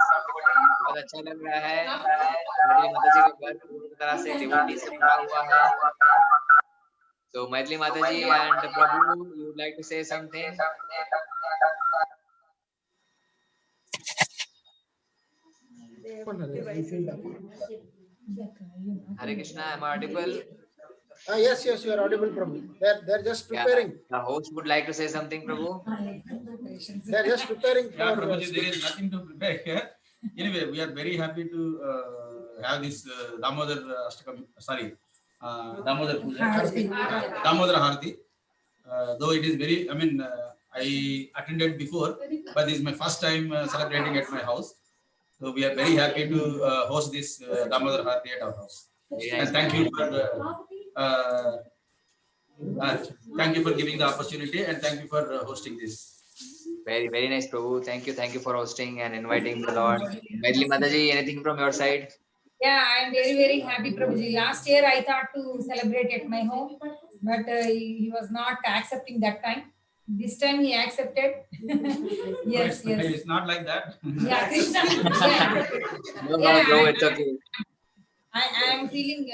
बहुत अच्छा लग रहा है मैथिली माता जी का घर पूरी तरह से डिवोटी से भरा हुआ है so मैथिली माता जी and Prabhu you would like to say something Hare Krishna am I audible Yes, yes, you are audible, Prabhu. They're just yeah preparing. the host would like to say something Prabhu They're just preparing for. Yeah, Prabhuji, there is nothing to prepare here. Anyway, we are very happy to have this Damodar Ashtakam, sorry, Damodar Puja, Damodar Harati. Though it is very, I mean, I attended before, but this is my first time celebrating at my house. So we are very happy to host this Damodar Harati at our house. very And nice thank you for giving the opportunity and thank you for hosting this. very nice Prabhu thank you for hosting and inviting the Lord Maithili माता जी anything from your side Yeah, I am very, very happy, Prabhuji. Last year I thought to celebrate at my home, but he was not accepting that time. This time he accepted. Yes, yes. It's not like that. Yeah, Krishna. Yeah. No, Yeah, no, it's okay. I am feeling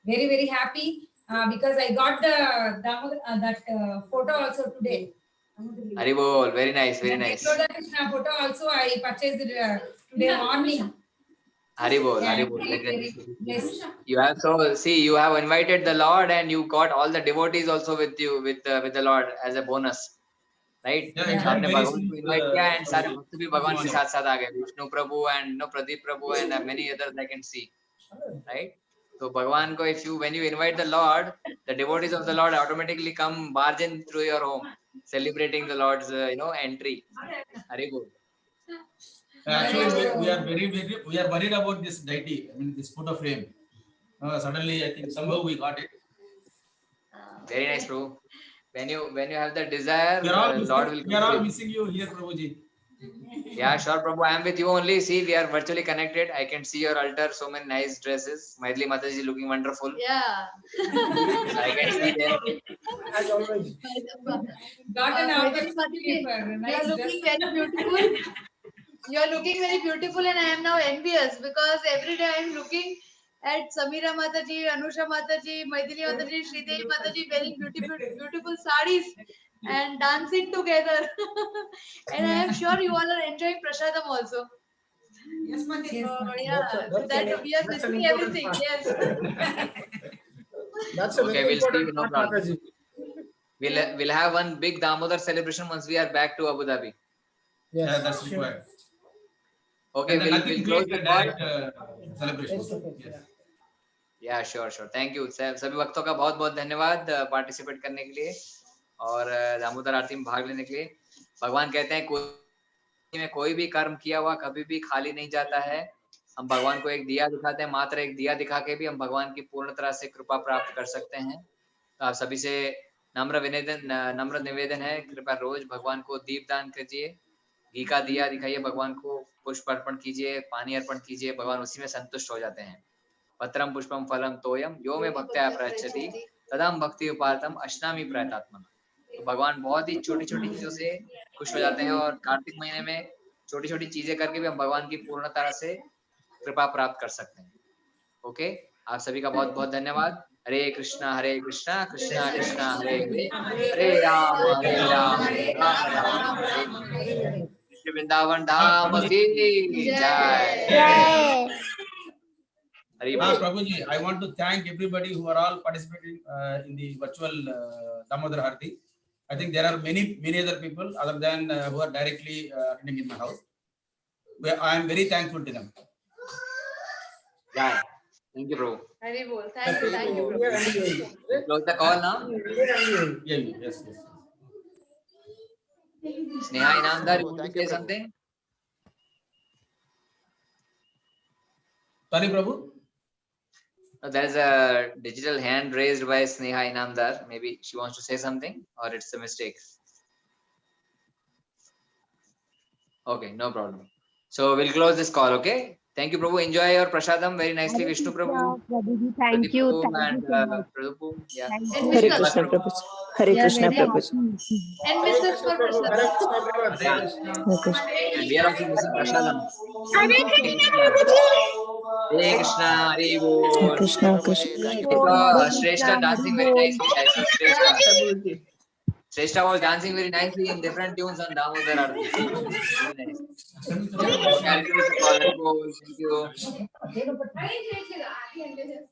very, very happy because I got that photo also today. Haribol, very nice, very The nice. Yashoda Krishna photo also I purchased it today morning. Haribol, Yeah, Haribol, very, very very nice. blessed. You have you have invited the Lord and you got all the devotees also with you with the Lord as a bonus, right? Yeah, So it's आपने very भगवान sweet, को invite किया and सारे Prabhuji. भक्त भी भगवान के Good साथ साथ आ गए. विष्णु प्रभु and Pradeep Prabhu and many others I can see, right? So भगवान को when you invite the Lord, the devotees of the Lord automatically come barge in through your home, celebrating the Lord's entry. Haribol. Actually, we are worried about this deity. I mean, this photo frame. Suddenly, I think somehow we got it. Very nice, Prabhu. When you have the desire, We are all Lord will missing, we are all come. missing you here, Prabhuji. Yeah, sure, Prabhu. I am with you only. See, we are virtually connected. I can see your altar. So many nice dresses. Maithili Mataji looking wonderful. Yeah. I can see them. As always. Got an Maithili opportunity Mataji, for you are nice looking dress. very beautiful. You are looking very beautiful, and I am now envious because every day I am looking at Samira Mataji, Anusha Mataji, Maithili Mataji, Sridevi Mataji wearing beautiful sarees and dancing together. And I am sure you all are enjoying Prasadam also. Yes, So, yeah, That's that we are that's an missing important everything. part. Yes. That's a Okay, very we'll see. important No part, problem. Mataji. We'll have one big Damodar celebration once we are back to Abu Dhabi. Yeah, Yes. that's required. Okay, And then we'll nothing close beat the the call. direct celebration. Yes. या sure sure thank you सभी भक्तों का बहुत बहुत धन्यवाद participate करने के लिए और दामोदर आरती में भाग लेने के लिए. भगवान कहते हैं कोई भी कर्म किया हुआ कभी भी खाली नहीं जाता है. हम भगवान को एक दिया दिखाते हैं, मात्र एक दिया दिखा के भी हम भगवान की पूर्ण तरह से कृपा प्राप्त कर सकते हैं. तो आप सभी से नम्र निवेदन है, कृपया रोज भगवान को दीप दान कीजिए, घी का दिया दिखाइए, भगवान को पुष्प अर्पण कीजिए, पानी अर्पण कीजिए, भगवान उसी में संतुष्ट हो जाते हैं. पत्रम पुष्पम फलम तोयम यो में भक्त्या प्रयच्छति तदम भक्ति उपार्थम अश्नामि प्रयतात्मना. तो भगवान बहुत ही छोटी छोटी चीजों से खुश हो जाते हैं और कार्तिक महीने में छोटी छोटी चीजें करके भी हम भगवान की पूर्ण तरह से कृपा प्राप्त कर सकते हैं. ओके, आप सभी का बहुत बहुत धन्यवाद. हरे कृष्णा कृष्णा कृष्णा हरे हरे, हरे राम राम हरे. वृंदावन धाम की जय. Prabhuji, I want to thank everybody who are all participating in the virtual Damodar Harti. I think there are many other people other than who are directly attending in my house. I am very thankful to them. Jai. Thank you, bro. Hari bol. Thank you, bro. Close the call now. Yes. Sneha Inamdar, you want to say something? Sorry, Prabhu. There is a digital hand raised by Sneha Inamdar. Maybe she wants to say something or it's a mistake. Okay, no problem. So we'll close this call, okay? Thank you, Prabhu. Enjoy your prasadam very nicely, Vishnu Prabhu. Thank you. And Prabhu. Yeah. And Hare Mr. Krishna Prabhu. Hare Krishna Prabhu. And Mr. for Prasad. Hare Krishna. And we are also missing prasadam. Hare Krishna, Hare Bol. Hare Krishna Krishna. Shrestha dancing very nicely. I saw Shrestha. Shrestha was dancing very nicely in different tunes on Damodar Arati. Very nice. Okay, I'll close the call. Thank you.